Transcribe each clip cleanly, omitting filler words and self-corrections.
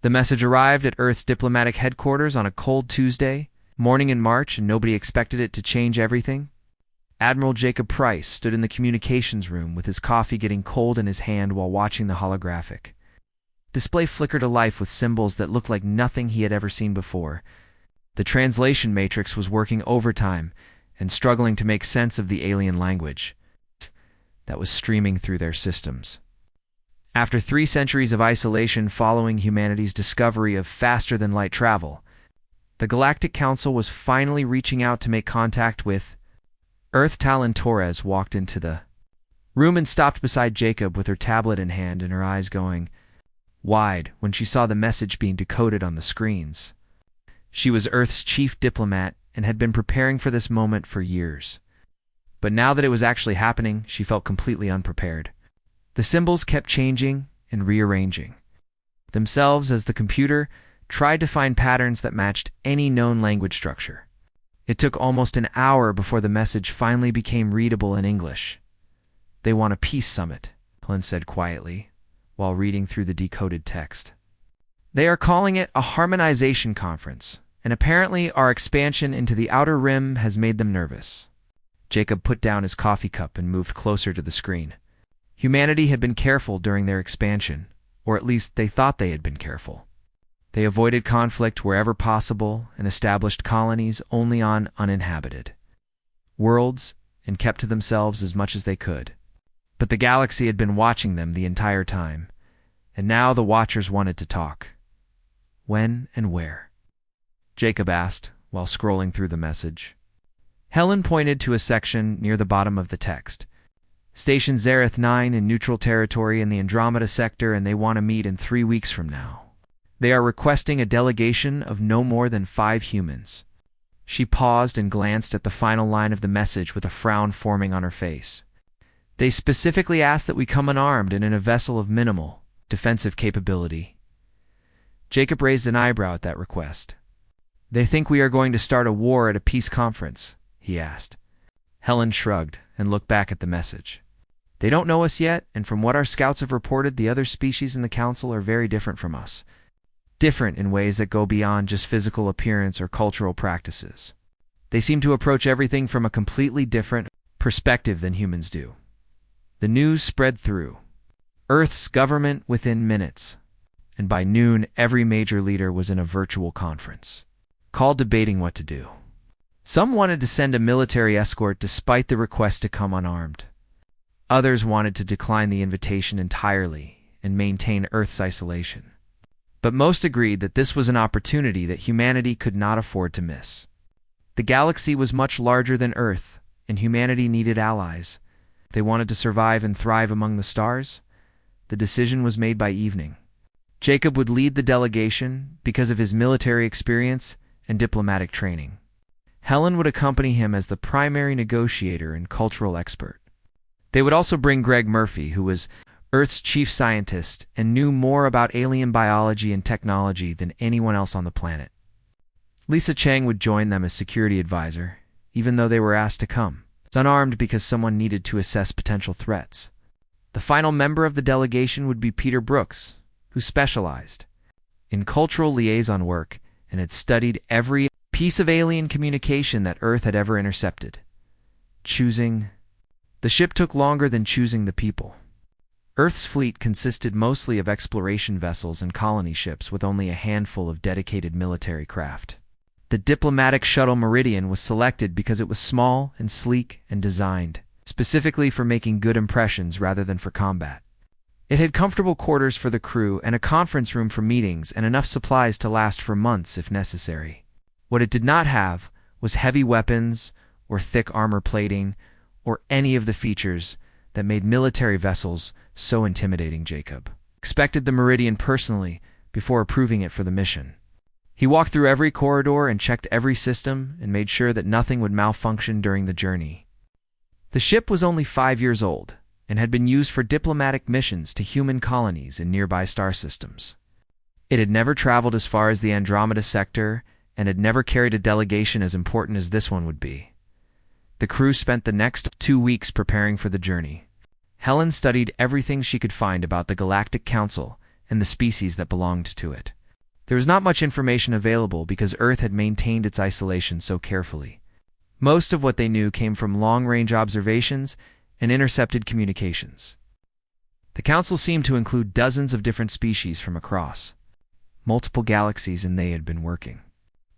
The message arrived at Earth's diplomatic headquarters on a cold Tuesday morning in March, and nobody expected it to change everything. Admiral Jacob Price stood in the communications room with his coffee getting cold in his hand while watching the holographic display flicker to life with symbols that looked like nothing he had ever seen before. The translation matrix was working overtime and struggling to make sense of the alien language that was streaming through their systems. After 3 centuries of isolation following humanity's discovery of faster-than-light travel, the Galactic Council was finally reaching out to make contact with Earth. Talon Torres walked into the room and stopped beside Jacob with her tablet in hand and her eyes going wide when she saw the message being decoded on the screens. She was Earth's chief diplomat and had been preparing for this moment for years. But now that it was actually happening, she felt completely unprepared. The symbols kept changing and rearranging themselves as the computer tried to find patterns that matched any known language structure. It took almost an hour before the message finally became readable in English. "They want a peace summit," Helen said quietly, while reading through the decoded text. "They are calling it a harmonization conference, and apparently our expansion into the outer rim has made them nervous." Jacob put down his coffee cup and moved closer to the screen. Humanity had been careful during their expansion, or at least they thought they had been careful. They avoided conflict wherever possible and established colonies only on uninhabited worlds and kept to themselves as much as they could. But the galaxy had been watching them the entire time, and now the Watchers wanted to talk. When and where? Jacob asked while scrolling through the message. Helen pointed to a section near the bottom of the text. "Station Zareth 9 in neutral territory in the Andromeda sector, and they want to meet in 3 weeks from now. They are requesting a delegation of no more than 5 humans." She paused and glanced at the final line of the message with a frown forming on her face. "They specifically ask that we come unarmed and in a vessel of minimal defensive capability." Jacob raised an eyebrow at that request. "They think we are going to start a war at a peace conference?" he asked. Helen shrugged and looked back at the message. "They don't know us yet, and from what our scouts have reported, the other species in the council are very different from us. Different in ways that go beyond just physical appearance or cultural practices. They seem to approach everything from a completely different perspective than humans do." The news spread through Earth's government within minutes, and by noon every major leader was in a virtual conference call debating what to do. Some wanted to send a military escort despite the request to come unarmed. Others wanted to decline the invitation entirely and maintain Earth's isolation. But most agreed that this was an opportunity that humanity could not afford to miss. The galaxy was much larger than Earth, and humanity needed allies. They wanted to survive and thrive among the stars. The decision was made by evening. Jacob would lead the delegation because of his military experience and diplomatic training. Helen would accompany him as the primary negotiator and cultural expert. They would also bring Greg Murphy, who was Earth's chief scientist and knew more about alien biology and technology than anyone else on the planet. Lisa Chang would join them as security advisor, even though they were asked to come. Unarmed because someone needed to assess potential threats. The final member of the delegation would be Peter Brooks, who specialized in cultural liaison work and had studied every piece of alien communication that Earth had ever intercepted. Choosing the ship took longer than choosing the people. Earth's fleet consisted mostly of exploration vessels and colony ships with only a handful of dedicated military craft. The diplomatic shuttle Meridian was selected because it was small and sleek and designed specifically for making good impressions rather than for combat. It had comfortable quarters for the crew and a conference room for meetings and enough supplies to last for months if necessary. What it did not have was heavy weapons or thick armor plating or any of the features that made military vessels so intimidating. Jacob expected the Meridian personally before approving it for the mission. He walked through every corridor and checked every system and made sure that nothing would malfunction during the journey. The ship was only 5 years old and had been used for diplomatic missions to human colonies in nearby star systems. It had never traveled as far as the Andromeda sector and had never carried a delegation as important as this one would be. The crew spent the next 2 weeks preparing for the journey. Helen studied everything she could find about the Galactic Council and the species that belonged to it. There was not much information available because Earth had maintained its isolation so carefully. Most of what they knew came from long-range observations and intercepted communications. The Council seemed to include dozens of different species from across multiple galaxies, and they had been working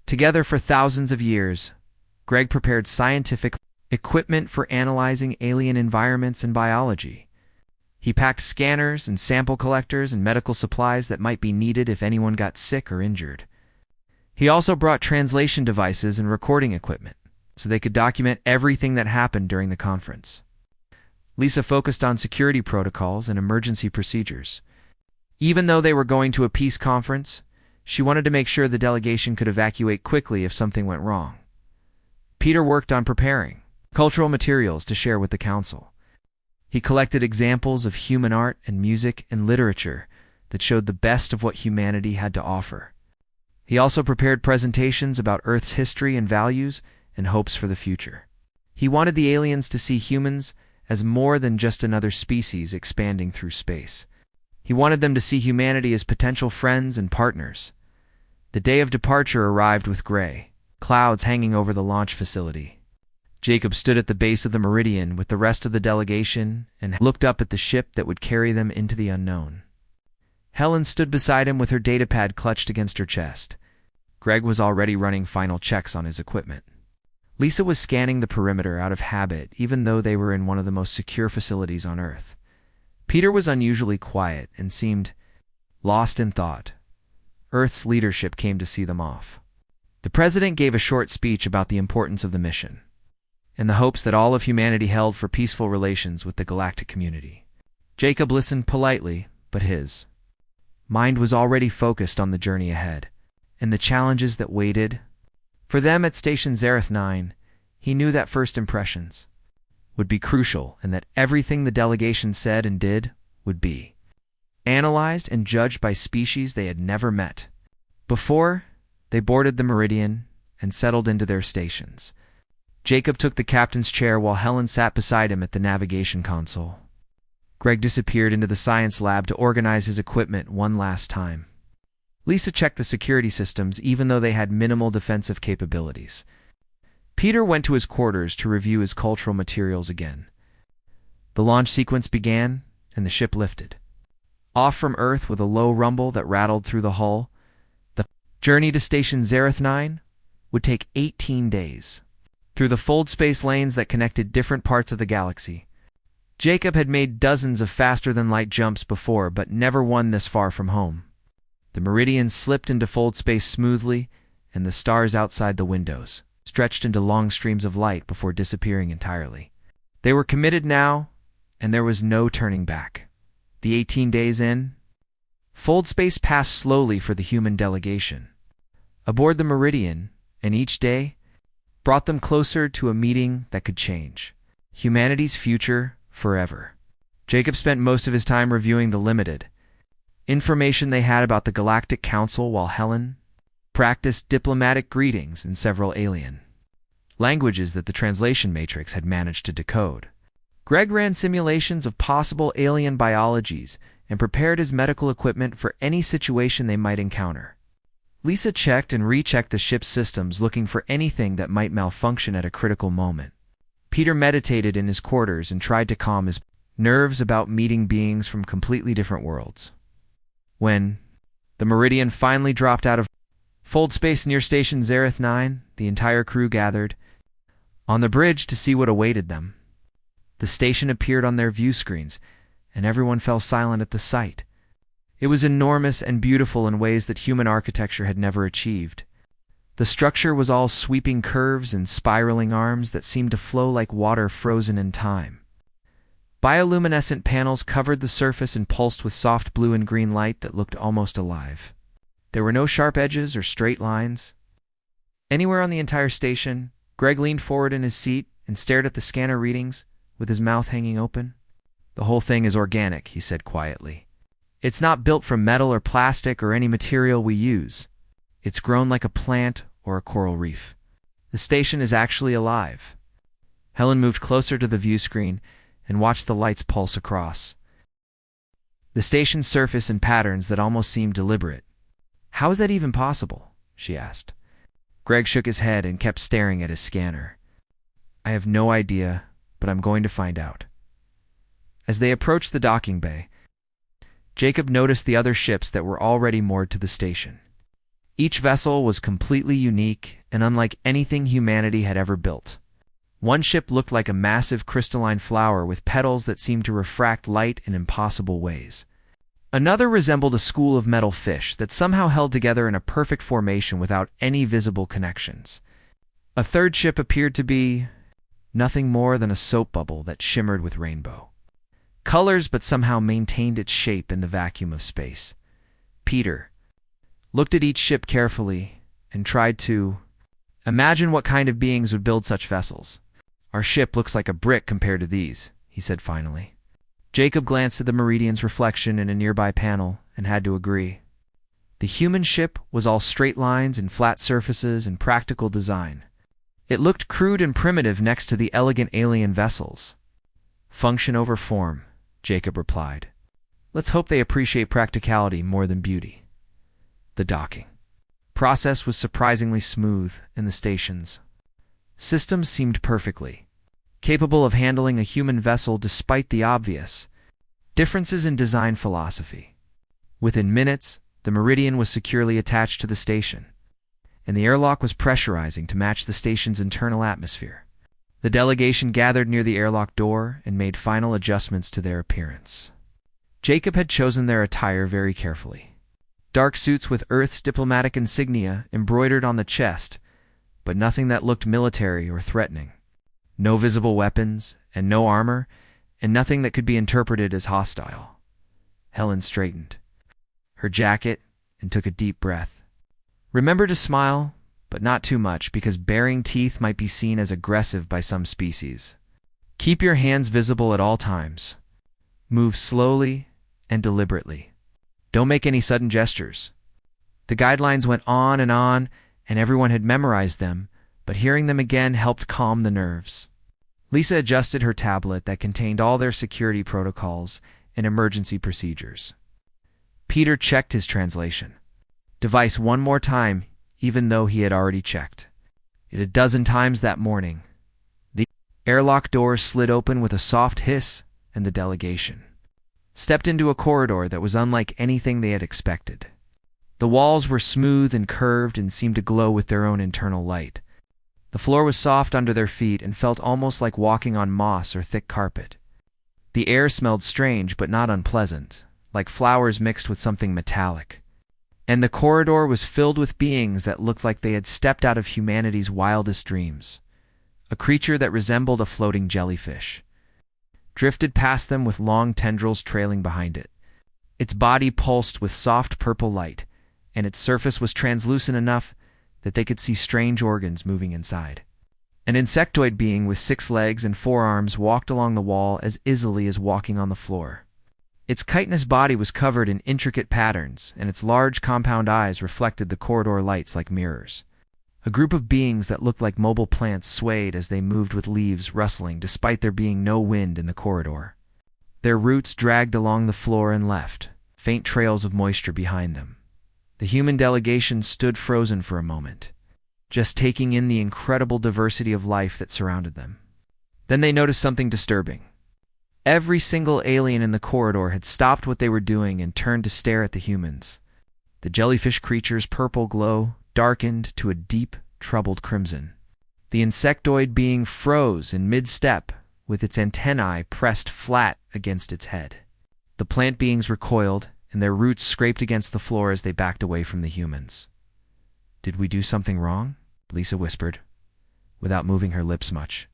together for thousands of years. Greg prepared scientific equipment for analyzing alien environments and biology. He packed scanners and sample collectors and medical supplies that might be needed if anyone got sick or injured. He also brought translation devices and recording equipment so they could document everything that happened during the conference. Lisa focused on security protocols and emergency procedures. Even though they were going to a peace conference, she wanted to make sure the delegation could evacuate quickly if something went wrong. Peter worked on preparing cultural materials to share with the Council. He collected examples of human art and music and literature that showed the best of what humanity had to offer. He also prepared presentations about Earth's history and values and hopes for the future. He wanted the aliens to see humans as more than just another species expanding through space. He wanted them to see humanity as potential friends and partners. The day of departure arrived with gray clouds hanging over the launch facility. Jacob stood at the base of the meridian with the rest of the delegation and looked up at the ship that would carry them into the unknown. Helen stood beside him with her datapad clutched against her chest. Greg was already running final checks on his equipment. Lisa was scanning the perimeter out of habit, even though they were in one of the most secure facilities on Earth. Peter was unusually quiet and seemed lost in thought. Earth's leadership came to see them off. The president gave a short speech about the importance of the mission and the hopes that all of humanity held for peaceful relations with the galactic community. Jacob listened politely, but his mind was already focused on the journey ahead and the challenges that waited for them at Station Zareth 9. He knew that first impressions would be crucial and that everything the delegation said and did would be analyzed and judged by species they had never met. Before they boarded the Meridian and settled into their stations, Jacob took the captain's chair while Helen sat beside him at the navigation console. Greg disappeared into the science lab to organize his equipment one last time. Lisa checked the security systems even though they had minimal defensive capabilities. Peter went to his quarters to review his cultural materials again. The launch sequence began and the ship lifted off from Earth with a low rumble that rattled through the hull. The journey to Station Zareth 9 would take 18 days through the fold space lanes that connected different parts of the galaxy. Jacob had made dozens of faster-than-light jumps before, but never one this far from home. The meridian slipped into fold space smoothly, and the stars outside the windows stretched into long streams of light before disappearing entirely. They were committed now, and there was no turning back. The 18 days in, fold space passed slowly for the human delegation aboard the meridian, and each day brought them closer to a meeting that could change humanity's future forever. Jacob spent most of his time reviewing the limited information they had about the Galactic Council while Helen practiced diplomatic greetings in several alien languages that the translation matrix had managed to decode. Greg ran simulations of possible alien biologies and prepared his medical equipment for any situation they might encounter. Lisa checked and rechecked the ship's systems, looking for anything that might malfunction at a critical moment. Peter meditated in his quarters and tried to calm his nerves about meeting beings from completely different worlds. When the Meridian finally dropped out of fold space near Station Zareth 9, the entire crew gathered on the bridge to see what awaited them. The station appeared on their view screens, and everyone fell silent at the sight. It was enormous and beautiful in ways that human architecture had never achieved. The structure was all sweeping curves and spiraling arms that seemed to flow like water frozen in time. Bioluminescent panels covered the surface and pulsed with soft blue and green light that looked almost alive. There were no sharp edges or straight lines anywhere on the entire station. Greg leaned forward in his seat and stared at the scanner readings with his mouth hanging open. "The whole thing is organic," he said quietly. "It's not built from metal or plastic or any material we use. It's grown like a plant or a coral reef. The station is actually alive." Helen moved closer to the view screen and watched the lights pulse across the station's surface in patterns that almost seemed deliberate. How is that even possible? She asked. Greg shook his head and kept staring at his scanner. I have no idea, but I'm going to find out. As they approached the docking bay, Jacob noticed the other ships that were already moored to the station. Each vessel was completely unique and unlike anything humanity had ever built. One ship looked like a massive crystalline flower with petals that seemed to refract light in impossible ways. Another resembled a school of metal fish that somehow held together in a perfect formation without any visible connections. A third ship appeared to be nothing more than a soap bubble that shimmered with rainbow colors but somehow maintained its shape in the vacuum of space. Peter looked at each ship carefully and tried to imagine what kind of beings would build such vessels. Our ship looks like a brick compared to these, he said finally. Jacob glanced at the Meridian's reflection in a nearby panel and had to agree. The human ship was all straight lines and flat surfaces and practical design. It looked crude and primitive next to the elegant alien vessels. Function over form, Jacob replied. Let's hope they appreciate practicality more than beauty. The docking process was surprisingly smooth in the stations. Systems seemed perfectly capable of handling a human vessel despite the obvious differences in design philosophy. Within minutes, the Meridian was securely attached to the station, and the airlock was pressurizing to match the station's internal atmosphere. The delegation gathered near the airlock door and made final adjustments to their appearance. Jacob had chosen their attire very carefully. Dark suits with Earth's diplomatic insignia embroidered on the chest, but nothing that looked military or threatening. No visible weapons, and no armor, and nothing that could be interpreted as hostile. Helen straightened her jacket and took a deep breath. Remember to smile, but not too much, because baring teeth might be seen as aggressive by some species. Keep your hands visible at all times. Move slowly and deliberately. Don't make any sudden gestures. The guidelines went on, and everyone had memorized them, but hearing them again helped calm the nerves. Lisa adjusted her tablet that contained all their security protocols and emergency procedures. Peter checked his translation device one more time, even though he had already checked it a dozen times that morning. The airlock doors slid open with a soft hiss, and the delegation stepped into a corridor that was unlike anything they had expected. The walls were smooth and curved and seemed to glow with their own internal light. The floor was soft under their feet and felt almost like walking on moss or thick carpet. The air smelled strange but not unpleasant, like flowers mixed with something metallic. And the corridor was filled with beings that looked like they had stepped out of humanity's wildest dreams. A creature that resembled a floating jellyfish drifted past them with long tendrils trailing behind it. Its body pulsed with soft purple light, and its surface was translucent enough that they could see strange organs moving inside. An insectoid being with 6 legs and 4 arms walked along the wall as easily as walking on the floor. Its chitinous body was covered in intricate patterns, and its large compound eyes reflected the corridor lights like mirrors. A group of beings that looked like mobile plants swayed as they moved with leaves rustling despite there being no wind in the corridor. Their roots dragged along the floor and left faint trails of moisture behind them. The human delegation stood frozen for a moment, just taking in the incredible diversity of life that surrounded them. Then they noticed something disturbing. Every single alien in the corridor had stopped what they were doing and turned to stare at the humans. The jellyfish creature's purple glow darkened to a deep, troubled crimson. The insectoid being froze in mid-step, with its antennae pressed flat against its head. The plant beings recoiled, and their roots scraped against the floor as they backed away from the humans. "Did we do something wrong?" Lisa whispered, without moving her lips much.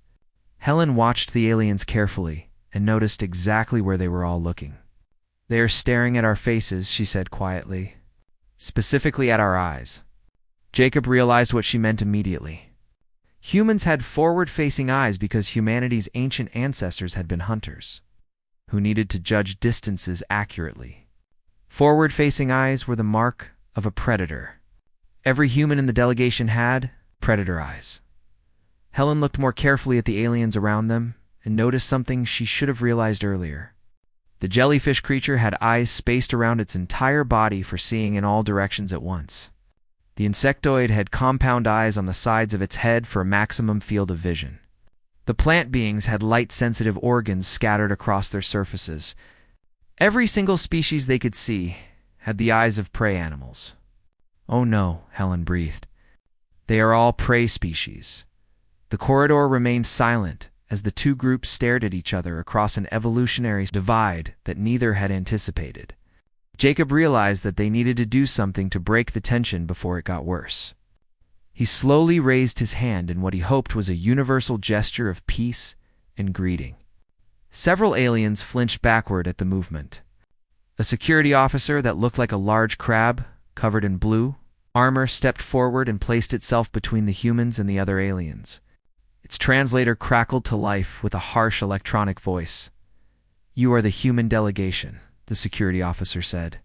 Helen watched the aliens carefully and noticed exactly where they were all looking. "They are staring at our faces," she said quietly. "Specifically at our eyes." Jacob realized what she meant immediately. Humans had forward-facing eyes because humanity's ancient ancestors had been hunters, who needed to judge distances accurately. Forward-facing eyes were the mark of a predator. Every human in the delegation had predator eyes. Helen looked more carefully at the aliens around them and noticed something she should have realized earlier. The jellyfish creature had eyes spaced around its entire body for seeing in all directions at once. The insectoid had compound eyes on the sides of its head for a maximum field of vision. The plant beings had light-sensitive organs scattered across their surfaces. Every single species they could see had the eyes of prey animals. "Oh no," Helen breathed. "They are all prey species." The corridor remained silent as the two groups stared at each other across an evolutionary divide that neither had anticipated. Jacob realized that they needed to do something to break the tension before it got worse. He slowly raised his hand in what he hoped was a universal gesture of peace and greeting. Several aliens flinched backward at the movement. A security officer that looked like a large crab, covered in blue armor, stepped forward and placed itself between the humans and the other aliens. Its translator crackled to life with a harsh electronic voice. "You are the human delegation," the security officer said.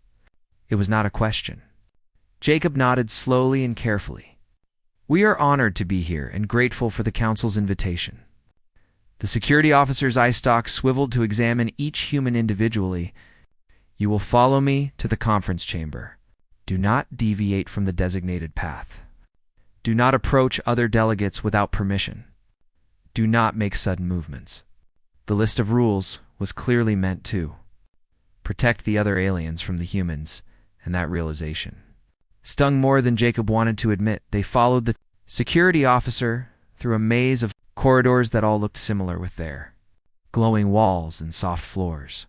It was not a question. Jacob nodded slowly and carefully. "We are honored to be here and grateful for the Council's invitation." The security officer's eye stalk swiveled to examine each human individually. "You will follow me to the conference chamber. Do not deviate from the designated path. Do not approach other delegates without permission. Do not make sudden movements." The list of rules was clearly meant to protect the other aliens from the humans, and that realization stung more than Jacob wanted to admit. They followed the security officer through a maze of corridors that all looked similar with their glowing walls and soft floors.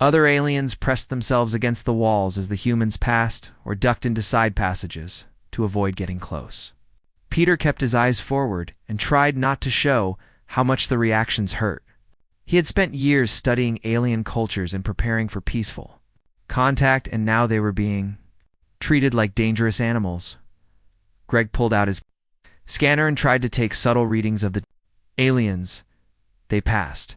Other aliens pressed themselves against the walls as the humans passed or ducked into side passages to avoid getting close. Peter kept his eyes forward and tried not to show how much the reactions hurt. He had spent years studying alien cultures and preparing for peaceful contact, and now they were being treated like dangerous animals. Greg pulled out his scanner and tried to take subtle readings of the aliens they passed.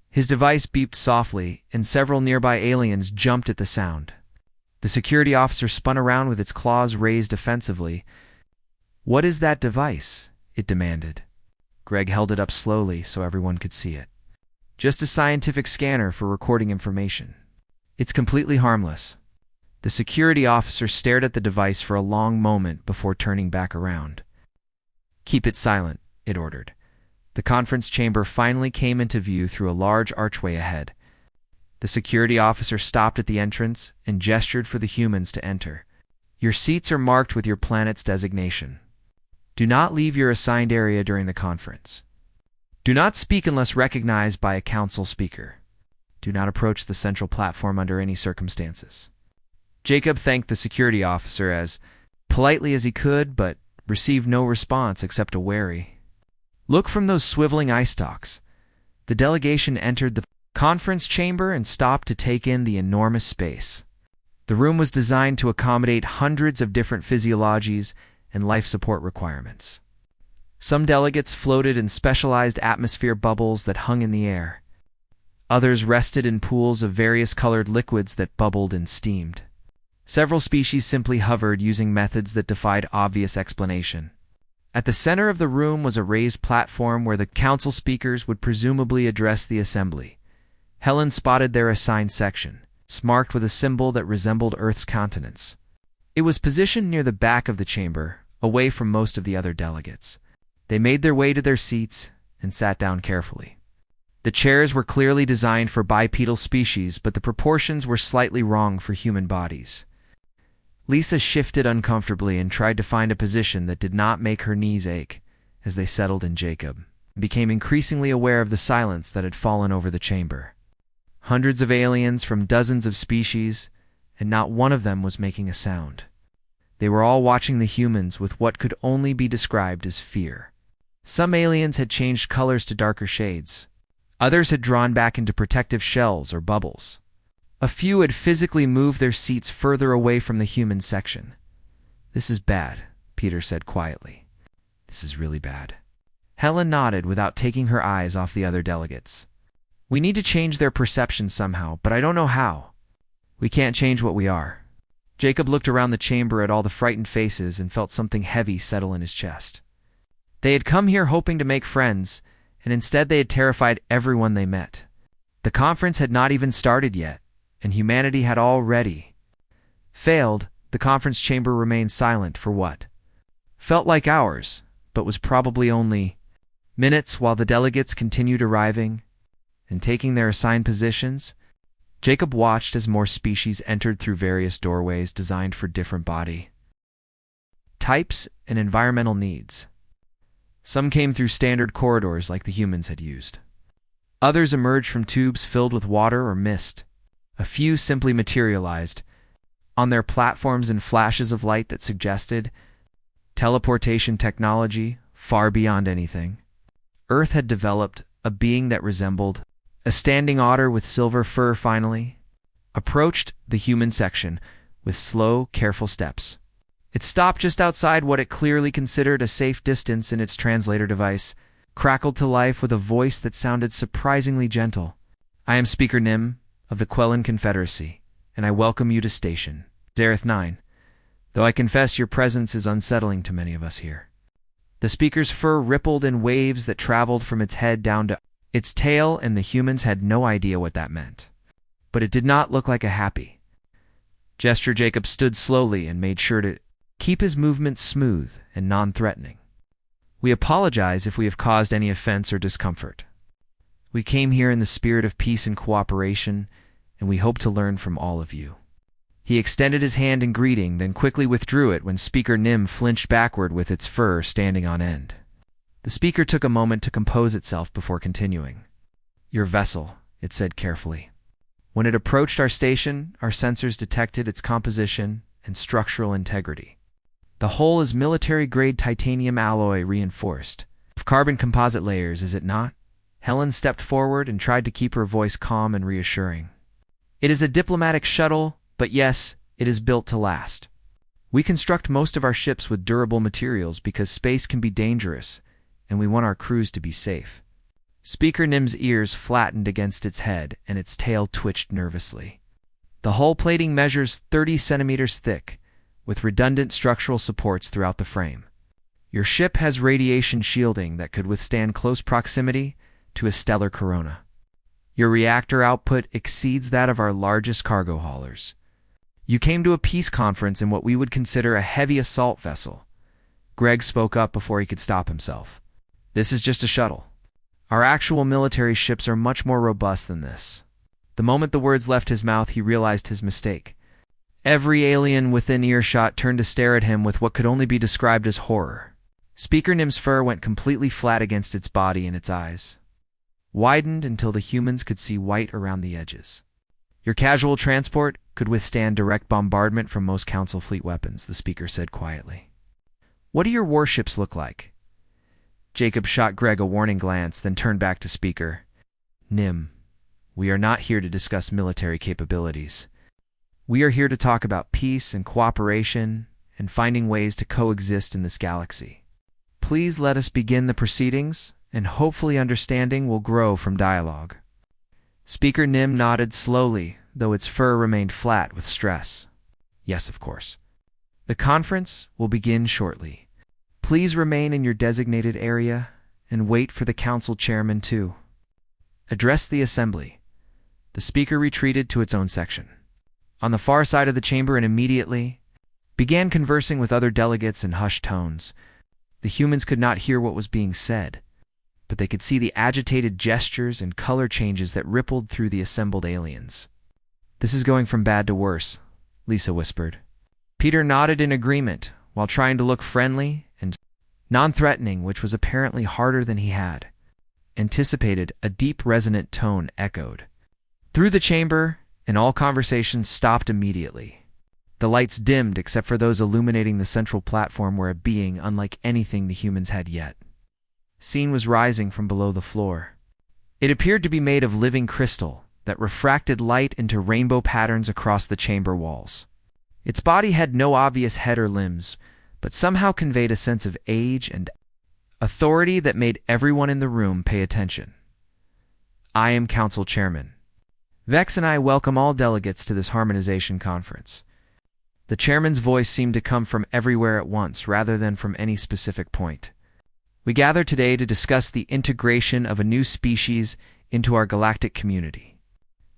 His device beeped softly, and several nearby aliens jumped at the sound. The security officer spun around with its claws raised defensively. "What is that device?" it demanded. Greg held it up slowly so everyone could see it. "Just a scientific scanner for recording information. It's completely harmless." The security officer stared at the device for a long moment before turning back around. "Keep it silent," it ordered. The conference chamber finally came into view through a large archway ahead. The security officer stopped at the entrance and gestured for the humans to enter. "Your seats are marked with your planet's designation. Do not leave your assigned area during the conference. Do not speak unless recognized by a council speaker. Do not approach the central platform under any circumstances." Jacob thanked the security officer as politely as he could, but received no response except a wary look from those swiveling eye stalks. The delegation entered the conference chamber and stopped to take in the enormous space. The room was designed to accommodate hundreds of different physiologies and life support requirements. Some delegates floated in specialized atmosphere bubbles that hung in the air. Others rested in pools of various colored liquids that bubbled and steamed. Several species simply hovered using methods that defied obvious explanation. At the center of the room was a raised platform where the council speakers would presumably address the assembly. Helen spotted their assigned section, marked with a symbol that resembled Earth's continents. It was positioned near the back of the chamber, away from most of the other delegates. They made their way to their seats and sat down carefully. The chairs were clearly designed for bipedal species, but the proportions were slightly wrong for human bodies. Lisa shifted uncomfortably and tried to find a position that did not make her knees ache as they settled in Jacob, and became increasingly aware of the silence that had fallen over the chamber. Hundreds of aliens from dozens of species, and not one of them was making a sound. They were all watching the humans with what could only be described as fear. Some aliens had changed colors to darker shades. Others had drawn back into protective shells or bubbles. A few had physically moved their seats further away from the human section. "This is bad," Peter said quietly. "This is really bad." Helen nodded without taking her eyes off the other delegates. "We need to change their perception somehow, but I don't know how. We can't change what we are." Jacob looked around the chamber at all the frightened faces and felt something heavy settle in his chest. They had come here hoping to make friends, and instead they had terrified everyone they met. The conference had not even started yet, and humanity had already failed. The conference chamber remained silent for what felt like hours, but was probably only minutes while the delegates continued arriving and taking their assigned positions. Jacob watched as more species entered through various doorways designed for different body types and environmental needs. Some came through standard corridors like the humans had used. Others emerged from tubes filled with water or mist. A few simply materialized on their platforms in flashes of light that suggested teleportation technology far beyond anything Earth had developed. A being that resembled a standing otter with silver fur finally approached the human section with slow, careful steps. It stopped just outside what it clearly considered a safe distance, and its translator device crackled to life with a voice that sounded surprisingly gentle. "I am Speaker Nim of the Quellan Confederacy, and I welcome you to Station Zareth 9, though I confess your presence is unsettling to many of us here." The speaker's fur rippled in waves that traveled from its head down to its tail, and the humans had no idea what that meant. But it did not look like a happy gesture. Jacob stood slowly and made sure to keep his movements smooth and non-threatening. "We apologize if we have caused any offense or discomfort. We came here in the spirit of peace and cooperation, and we hope to learn from all of you." He extended his hand in greeting, then quickly withdrew it when Speaker Nim flinched backward with its fur standing on end. The speaker took a moment to compose itself before continuing. "Your vessel," it said carefully. "When it approached our station, our sensors detected its composition and structural integrity. The hull is military-grade titanium alloy reinforced of carbon composite layers, is it not?" Helen stepped forward and tried to keep her voice calm and reassuring. "It is a diplomatic shuttle, but yes, it is built to last. We construct most of our ships with durable materials because space can be dangerous, and we want our crews to be safe." Speaker Nim's ears flattened against its head, and its tail twitched nervously. "The hull plating measures 30 centimeters thick, with redundant structural supports throughout the frame. Your ship has radiation shielding that could withstand close proximity to a stellar corona. Your reactor output exceeds that of our largest cargo haulers. You came to a peace conference in what we would consider a heavy assault vessel." Greg spoke up before he could stop himself. "This is just a shuttle. Our actual military ships are much more robust than this." The moment the words left his mouth, he realized his mistake. Every alien within earshot turned to stare at him with what could only be described as horror. Speaker Nim's fur went completely flat against its body, and its eyes widened until the humans could see white around the edges. "Your casual transport could withstand direct bombardment from most Council fleet weapons," the speaker said quietly. "What do your warships look like?" Jacob shot Greg a warning glance, then turned back to Speaker Nim. "We are not here to discuss military capabilities. We are here to talk about peace and cooperation and finding ways to coexist in this galaxy. Please let us begin the proceedings, and hopefully understanding will grow from dialogue." Speaker Nim nodded slowly, though its fur remained flat with stress. "Yes, of course. The conference will begin shortly. Please remain in your designated area and wait for the council chairman to address the assembly." The speaker retreated to its own section on the far side of the chamber and immediately began conversing with other delegates in hushed tones. The humans could not hear what was being said, but they could see the agitated gestures and color changes that rippled through the assembled aliens. "This is going from bad to worse," Lisa whispered. Peter nodded in agreement while trying to look friendly and non-threatening, which was apparently harder than he had anticipated. A deep, resonant tone echoed through the chamber, and all conversations stopped immediately. The lights dimmed except for those illuminating the central platform where a being unlike anything the humans had yet seen was rising from below the floor. It appeared to be made of living crystal that refracted light into rainbow patterns across the chamber walls. Its body had no obvious head or limbs, but somehow conveyed a sense of age and authority that made everyone in the room pay attention. "I am Council Chairman Vex, and I welcome all delegates to this harmonization conference." The chairman's voice seemed to come from everywhere at once rather than from any specific point. "We gather today to discuss the integration of a new species into our galactic community.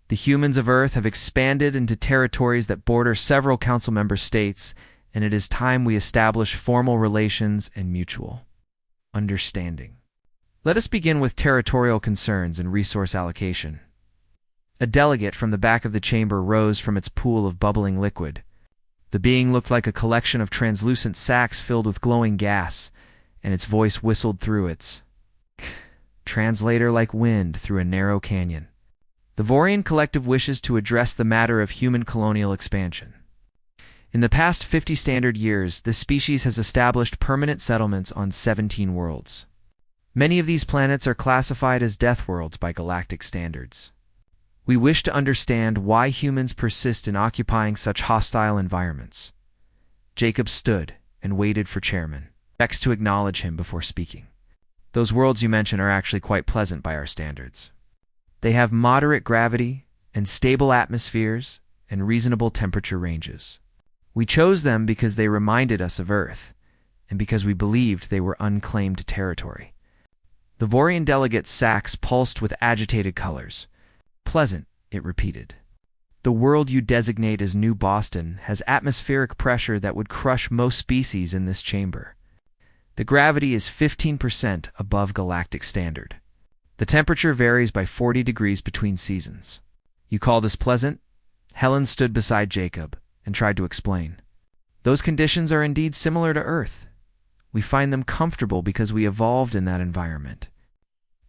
The humans of Earth have expanded into territories that border several council member states, and it is time we establish formal relations and mutual understanding. Let us begin with territorial concerns and resource allocation. A delegate from the back of the chamber rose from its pool of bubbling liquid. The being looked like a collection of translucent sacks filled with glowing gas, and its voice whistled through its translator like wind through a narrow canyon. The Vorian Collective wishes to address the matter of human colonial expansion. In the past 50 standard years, this species has established permanent settlements on 17 worlds. Many of these planets are classified as death worlds by galactic standards. We wish to understand why humans persist in occupying such hostile environments. Jacob stood and waited for Chairman Vex to acknowledge him before speaking. Those worlds you mention are actually quite pleasant by our standards. They have moderate gravity and stable atmospheres and reasonable temperature ranges. We chose them because they reminded us of Earth, and because we believed they were unclaimed territory. The Vorian delegate's sacs pulsed with agitated colors. Pleasant, it repeated. The world you designate as New Boston has atmospheric pressure that would crush most species in this chamber. The gravity is 15% above galactic standard. The temperature varies by 40 degrees between seasons. You call this pleasant? Helen stood beside Jacob and tried to explain. Those conditions are indeed similar to Earth. We find them comfortable because we evolved in that environment.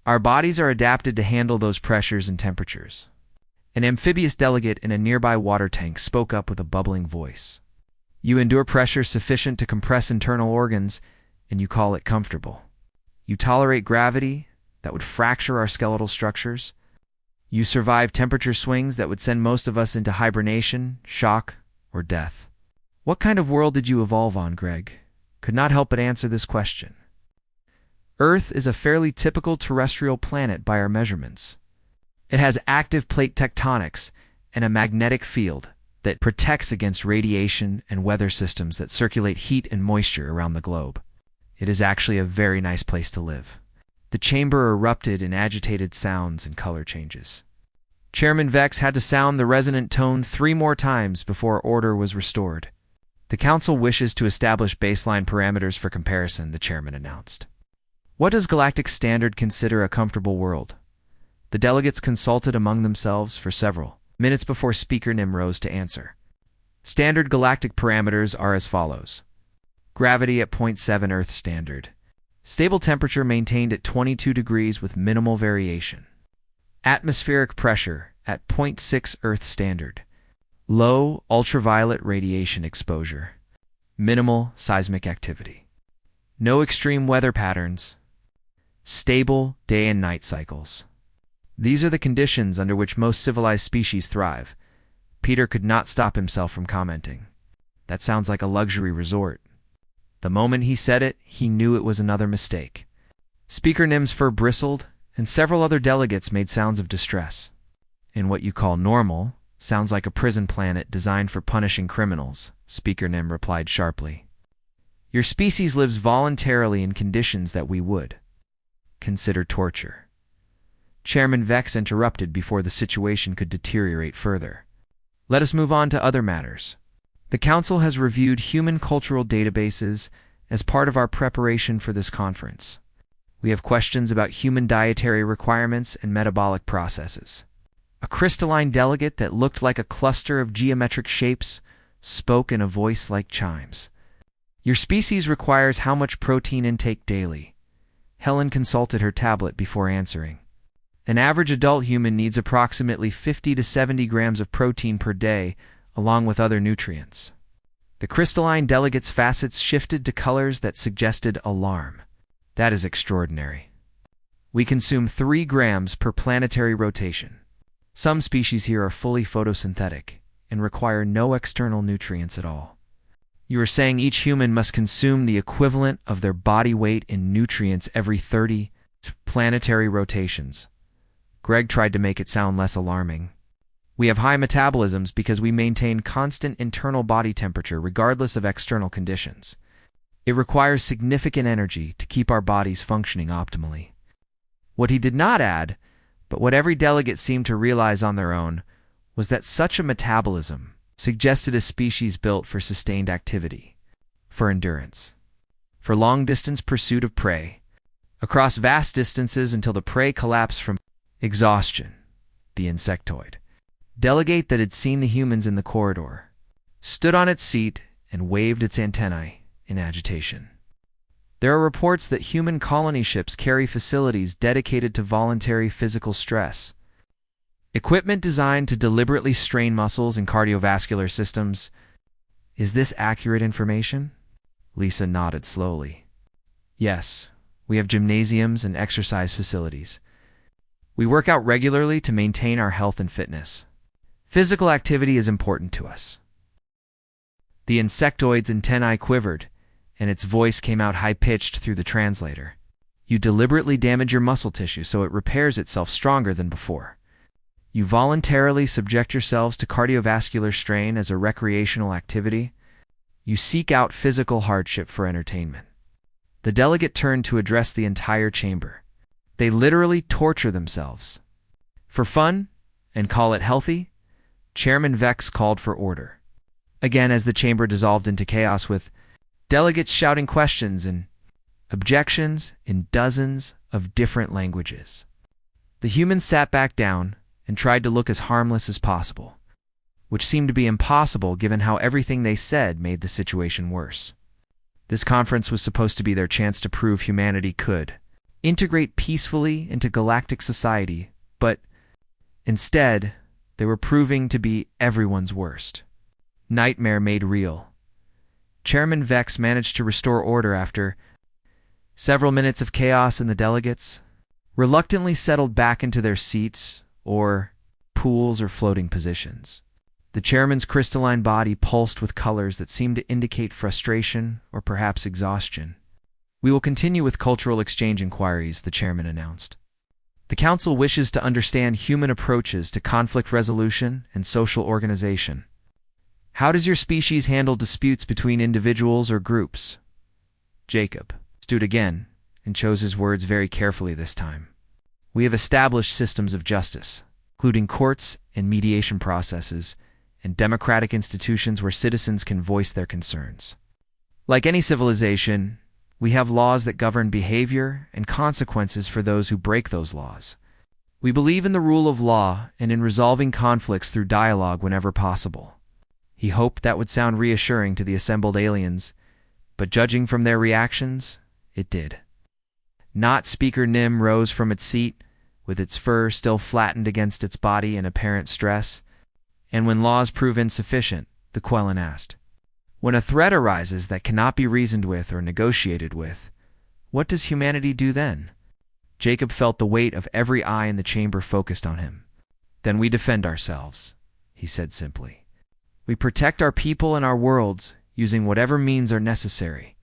Our bodies are adapted to handle those pressures and temperatures. An amphibious delegate in a nearby water tank spoke up with a bubbling voice. You endure pressure sufficient to compress internal organs, and you call it comfortable. You tolerate gravity that would fracture our skeletal structures. You survive temperature swings that would send most of us into hibernation, shock, or death. What kind of world did you evolve on, Greg? Could not help but answer this question. Earth is a fairly typical terrestrial planet by our measurements. It has active plate tectonics and a magnetic field that protects against radiation and weather systems that circulate heat and moisture around the globe. It is actually a very nice place to live. The chamber erupted in agitated sounds and color changes. Chairman Vex had to sound the resonant tone 3 more times before order was restored. The council wishes to establish baseline parameters for comparison, the chairman announced. What does Galactic Standard consider a comfortable world? The delegates consulted among themselves for several minutes before Speaker Nim rose to answer. Standard galactic parameters are as follows. Gravity at 0.7 Earth standard. Stable temperature maintained at 22 degrees with minimal variation. Atmospheric pressure at 0.6 Earth standard. Low ultraviolet radiation exposure. Minimal seismic activity. No extreme weather patterns. Stable day and night cycles. These are the conditions under which most civilized species thrive. Peter could not stop himself from commenting. That sounds like a luxury resort. The moment he said it, he knew it was another mistake. Speaker Nim's fur bristled, and several other delegates made sounds of distress. In what you call normal, sounds like a prison planet designed for punishing criminals, Speaker Nim replied sharply. Your species lives voluntarily in conditions that we would consider torture. Chairman Vex interrupted before the situation could deteriorate further. Let us move on to other matters. The Council has reviewed human cultural databases as part of our preparation for this conference. We have questions about human dietary requirements and metabolic processes. A crystalline delegate that looked like a cluster of geometric shapes spoke in a voice like chimes. Your species requires how much protein intake daily? Helen consulted her tablet before answering. An average adult human needs approximately 50 to 70 grams of protein per day, along with other nutrients. The crystalline delegate's facets shifted to colors that suggested alarm. That is extraordinary. We consume 3 grams per planetary rotation. Some species here are fully photosynthetic and require no external nutrients at all. You are saying each human must consume the equivalent of their body weight in nutrients every 30 planetary rotations. Greg tried to make it sound less alarming. We have high metabolisms because we maintain constant internal body temperature regardless of external conditions. It requires significant energy to keep our bodies functioning optimally. What he did not add But what every delegate seemed to realize on their own was that such a metabolism suggested a species built for sustained activity, for endurance, for long-distance pursuit of prey, across vast distances until the prey collapsed from exhaustion. The insectoid delegate that had seen the humans in the corridor stood on its seat and waved its antennae in agitation. There are reports that human colony ships carry facilities dedicated to voluntary physical stress, equipment designed to deliberately strain muscles and cardiovascular systems. Is this accurate information? Lisa nodded slowly. Yes, we have gymnasiums and exercise facilities. We work out regularly to maintain our health and fitness. Physical activity is important to us. The insectoid's antennae quivered, and its voice came out high-pitched through the translator. You deliberately damage your muscle tissue so it repairs itself stronger than before. You voluntarily subject yourselves to cardiovascular strain as a recreational activity. You seek out physical hardship for entertainment. The delegate turned to address the entire chamber. They literally torture themselves. For fun, and call it healthy? Chairman Vex called for order. Again, as the chamber dissolved into chaos with delegates shouting questions and objections in dozens of different languages. The humans sat back down and tried to look as harmless as possible, which seemed to be impossible given how everything they said made the situation worse. This conference was supposed to be their chance to prove humanity could integrate peacefully into galactic society, but instead, they were proving to be everyone's worst. Nightmare made real. Chairman Vex managed to restore order after several minutes of chaos, and the delegates reluctantly settled back into their seats or pools or floating positions. The chairman's crystalline body pulsed with colors that seemed to indicate frustration or perhaps exhaustion. We will continue with cultural exchange inquiries, the chairman announced. The council wishes to understand human approaches to conflict resolution and social organization. How does your species handle disputes between individuals or groups? Jacob stood again and chose his words very carefully this time. We have established systems of justice, including courts and mediation processes, and democratic institutions where citizens can voice their concerns. Like any civilization, we have laws that govern behavior and consequences for those who break those laws. We believe in the rule of law and in resolving conflicts through dialogue whenever possible. He hoped that would sound reassuring to the assembled aliens, but judging from their reactions, it did. Not Speaker Nim rose from its seat, with its fur still flattened against its body in apparent stress, and when laws prove insufficient, the Quellan asked, when a threat arises that cannot be reasoned with or negotiated with, what does humanity do then? Jacob felt the weight of every eye in the chamber focused on him. Then we defend ourselves, he said simply. We protect our people and our worlds, using whatever means are necessary.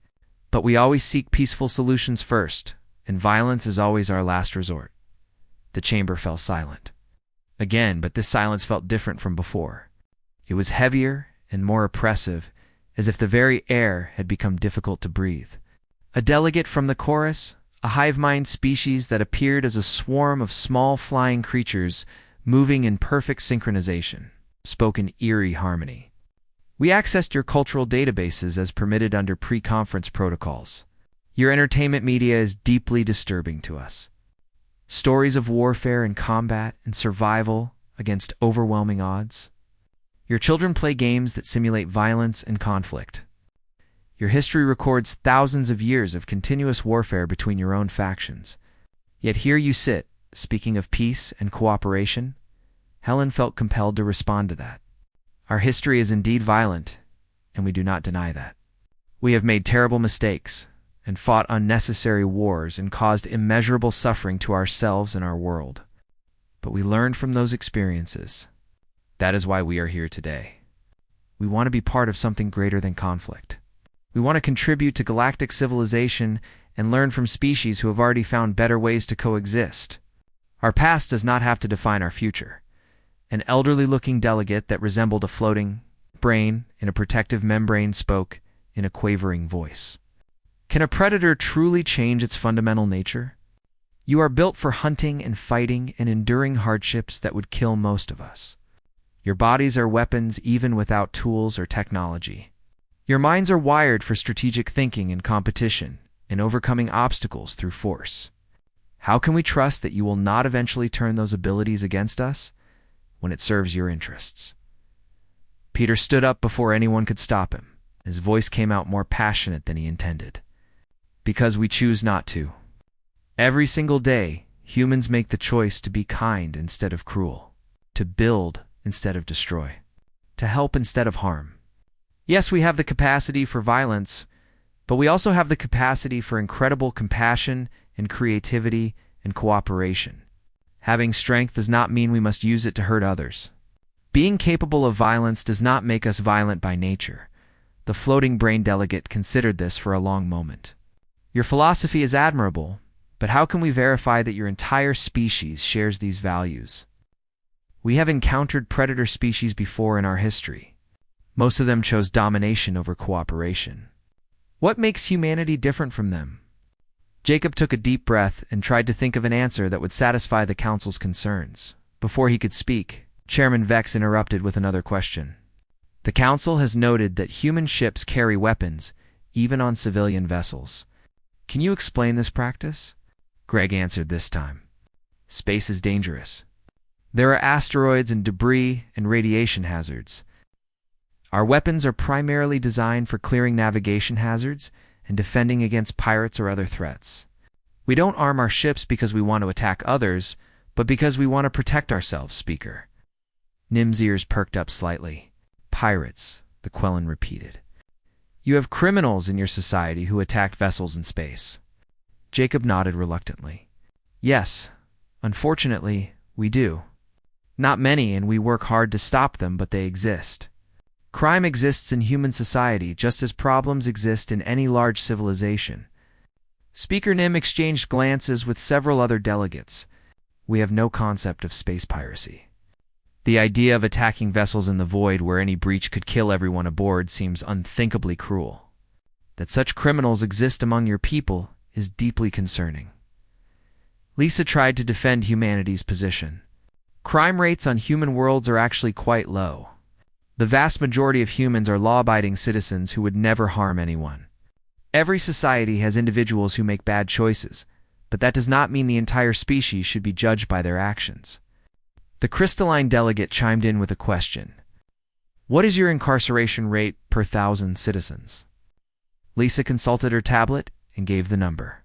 But we always seek peaceful solutions first, and violence is always our last resort. The chamber fell silent. Again, but this silence felt different from before. It was heavier and more oppressive, as if the very air had become difficult to breathe. A delegate from the chorus, a hive-mind species that appeared as a swarm of small flying creatures moving in perfect synchronization, spoke in eerie harmony. We accessed your cultural databases as permitted under pre-conference protocols. Your entertainment media is deeply disturbing to us. Stories of warfare and combat and survival against overwhelming odds. Your children play games that simulate violence and conflict. Your history records thousands of years of continuous warfare between your own factions. Yet here you sit, speaking of peace and cooperation. Helen felt compelled to respond to that. Our history is indeed violent, and we do not deny that. We have made terrible mistakes and fought unnecessary wars and caused immeasurable suffering to ourselves and our world. But we learned from those experiences. That is why we are here today. We want to be part of something greater than conflict. We want to contribute to galactic civilization and learn from species who have already found better ways to coexist. Our past does not have to define our future. An elderly-looking delegate that resembled a floating brain in a protective membrane spoke in a quavering voice. Can a predator truly change its fundamental nature? You are built for hunting and fighting and enduring hardships that would kill most of us. Your bodies are weapons even without tools or technology. Your minds are wired for strategic thinking and competition, and overcoming obstacles through force. How can we trust that you will not eventually turn those abilities against us when it serves your interests? Peter stood up before anyone could stop him. His voice came out more passionate than he intended. Because we choose not to. Every single day, humans make the choice to be kind instead of cruel, to build instead of destroy, to help instead of harm. Yes, we have the capacity for violence, but we also have the capacity for incredible compassion and creativity and cooperation. Having strength does not mean we must use it to hurt others. Being capable of violence does not make us violent by nature. The floating brain delegate considered this for a long moment. Your philosophy is admirable, but how can we verify that your entire species shares these values? We have encountered predator species before in our history. Most of them chose domination over cooperation. What makes humanity different from them? Jacob took a deep breath and tried to think of an answer that would satisfy the council's concerns. Before he could speak, Chairman Vex interrupted with another question. The council has noted that human ships carry weapons, even on civilian vessels. Can you explain this practice? Greg answered this time. Space is dangerous. There are asteroids and debris and radiation hazards. Our weapons are primarily designed for clearing navigation hazards and defending against pirates or other threats. We don't arm our ships because we want to attack others, but because we want to protect ourselves, Speaker. Nim's ears perked up slightly. Pirates, the Quellan repeated. You have criminals in your society who attacked vessels in space. Jacob nodded reluctantly. Yes, unfortunately, we do. Not many, and we work hard to stop them, but they exist. Crime exists in human society just as problems exist in any large civilization. Speaker Nim exchanged glances with several other delegates. We have no concept of space piracy. The idea of attacking vessels in the void where any breach could kill everyone aboard seems unthinkably cruel. That such criminals exist among your people is deeply concerning. Lisa tried to defend humanity's position. Crime rates on human worlds are actually quite low. The vast majority of humans are law-abiding citizens who would never harm anyone. Every society has individuals who make bad choices, but that does not mean the entire species should be judged by their actions. The crystalline delegate chimed in with a question. What is your incarceration rate per 1,000 citizens? Lisa consulted her tablet and gave the number.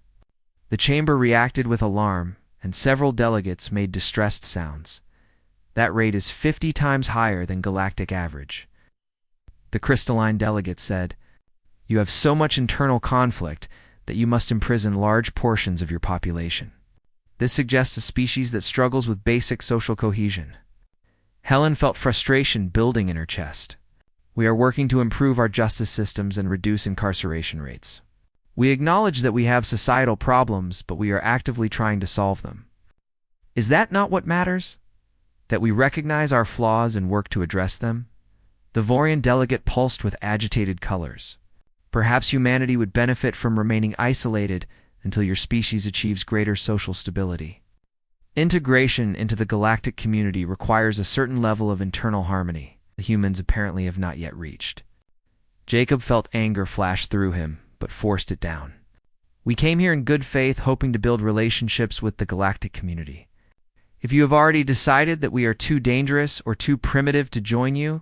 The chamber reacted with alarm, and several delegates made distressed sounds. That rate is 50 times higher than galactic average. The crystalline delegate said, You have so much internal conflict that you must imprison large portions of your population. This suggests a species that struggles with basic social cohesion. Helen felt frustration building in her chest. We are working to improve our justice systems and reduce incarceration rates. We acknowledge that we have societal problems, but we are actively trying to solve them. Is that not what matters? That we recognize our flaws and work to address them? The Vorian delegate pulsed with agitated colors. Perhaps humanity would benefit from remaining isolated until your species achieves greater social stability. Integration into the galactic community requires a certain level of internal harmony the humans apparently have not yet reached. Jacob felt anger flash through him, but forced it down. We came here in good faith, hoping to build relationships with the galactic community. If you have already decided that we are too dangerous or too primitive to join you,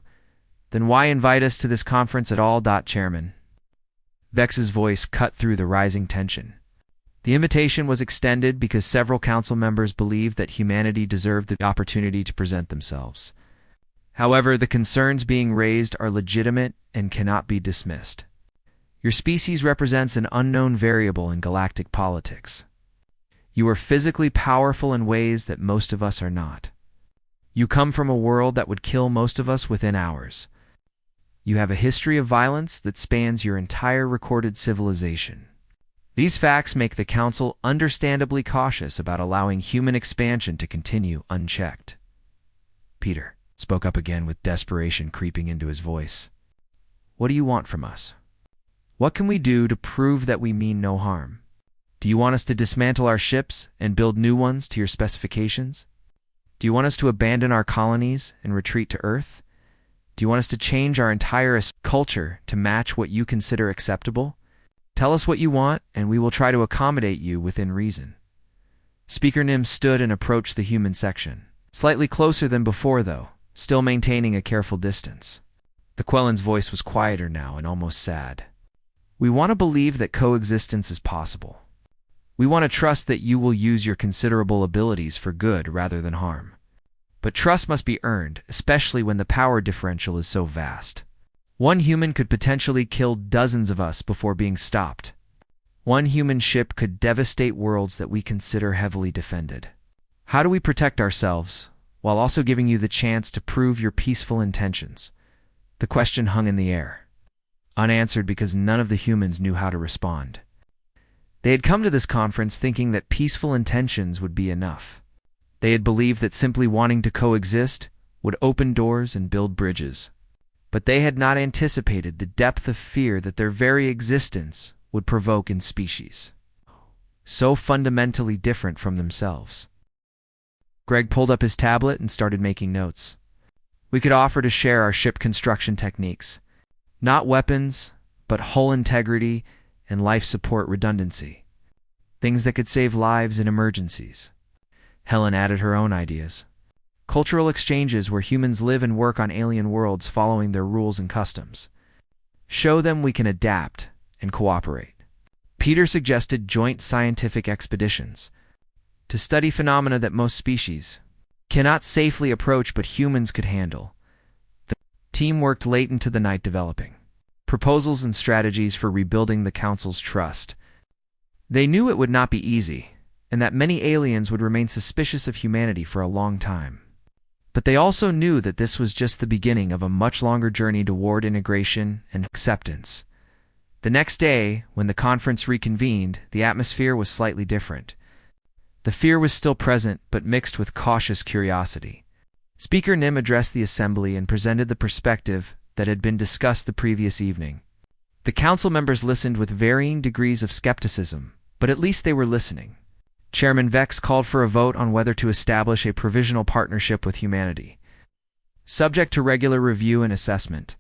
then why invite us to this conference at all, Chairman? Vex's voice cut through the rising tension. The invitation was extended because several council members believed that humanity deserved the opportunity to present themselves. However, the concerns being raised are legitimate and cannot be dismissed. Your species represents an unknown variable in galactic politics. You are physically powerful in ways that most of us are not. You come from a world that would kill most of us within hours. You have a history of violence that spans your entire recorded civilization. These facts make the Council understandably cautious about allowing human expansion to continue unchecked. Peter spoke up again with desperation creeping into his voice. What do you want from us? What can we do to prove that we mean no harm? Do you want us to dismantle our ships and build new ones to your specifications? Do you want us to abandon our colonies and retreat to Earth? Do you want us to change our entire culture to match what you consider acceptable? Tell us what you want, and we will try to accommodate you within reason. Speaker Nim stood and approached the human section, slightly closer than before, though, still maintaining a careful distance. The Quellen's voice was quieter now and almost sad. We want to believe that coexistence is possible. We want to trust that you will use your considerable abilities for good rather than harm. But trust must be earned, especially when the power differential is so vast. One human could potentially kill dozens of us before being stopped. One human ship could devastate worlds that we consider heavily defended. How do we protect ourselves, while also giving you the chance to prove your peaceful intentions? The question hung in the air, unanswered because none of the humans knew how to respond. They had come to this conference thinking that peaceful intentions would be enough. They had believed that simply wanting to coexist would open doors and build bridges. But they had not anticipated the depth of fear that their very existence would provoke in species, so fundamentally different from themselves. Greg pulled up his tablet and started making notes. We could offer to share our ship construction techniques. Not weapons, but hull integrity and life support redundancy. Things that could save lives in emergencies. Helen added her own ideas. Cultural exchanges where humans live and work on alien worlds following their rules and customs. Show them we can adapt and cooperate. Peter suggested joint scientific expeditions to study phenomena that most species cannot safely approach but humans could handle. The team worked late into the night developing proposals and strategies for rebuilding the Council's trust. They knew it would not be easy, and that many aliens would remain suspicious of humanity for a long time. But they also knew that this was just the beginning of a much longer journey toward integration and acceptance. The next day, when the conference reconvened, the atmosphere was slightly different. The fear was still present, but mixed with cautious curiosity. Speaker Nim addressed the assembly and presented the perspective that had been discussed the previous evening. The council members listened with varying degrees of skepticism, but at least they were listening. Chairman Vex called for a vote on whether to establish a provisional partnership with humanity. Subject to regular review and assessment,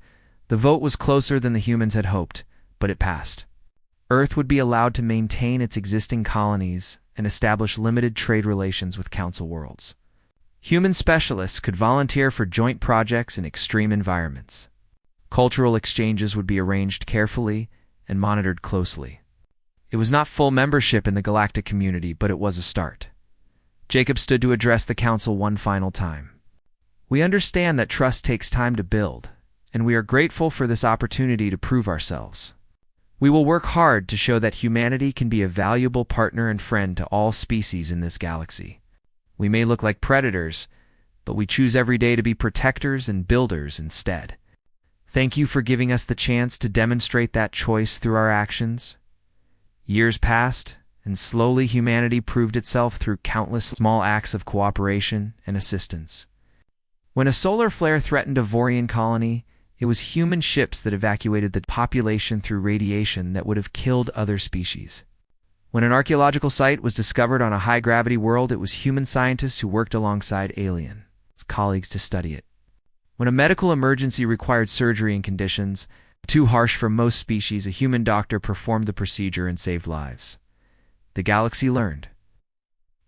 the vote was closer than the humans had hoped, but it passed. Earth would be allowed to maintain its existing colonies and establish limited trade relations with Council worlds. Human specialists could volunteer for joint projects in extreme environments. Cultural exchanges would be arranged carefully and monitored closely. It was not full membership in the galactic community, but it was a start. Jacob stood to address the council one final time. We understand that trust takes time to build, and we are grateful for this opportunity to prove ourselves. We will work hard to show that humanity can be a valuable partner and friend to all species in this galaxy. We may look like predators, but we choose every day to be protectors and builders instead. Thank you for giving us the chance to demonstrate that choice through our actions. Years passed, and slowly humanity proved itself through countless small acts of cooperation and assistance. When a solar flare threatened a Vorian colony, it was human ships that evacuated the population through radiation that would have killed other species. When an archaeological site was discovered on a high-gravity world, it was human scientists who worked alongside alien colleagues to study it. When a medical emergency required surgery in conditions too harsh for most species, a human doctor performed the procedure and saved lives. The galaxy learned,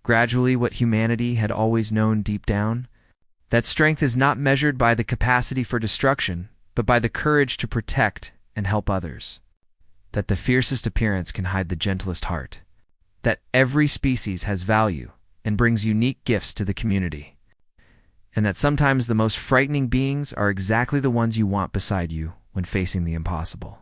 gradually, what humanity had always known deep down, that strength is not measured by the capacity for destruction, but by the courage to protect and help others. That the fiercest appearance can hide the gentlest heart. That every species has value and brings unique gifts to the community. And that sometimes the most frightening beings are exactly the ones you want beside you when facing the impossible.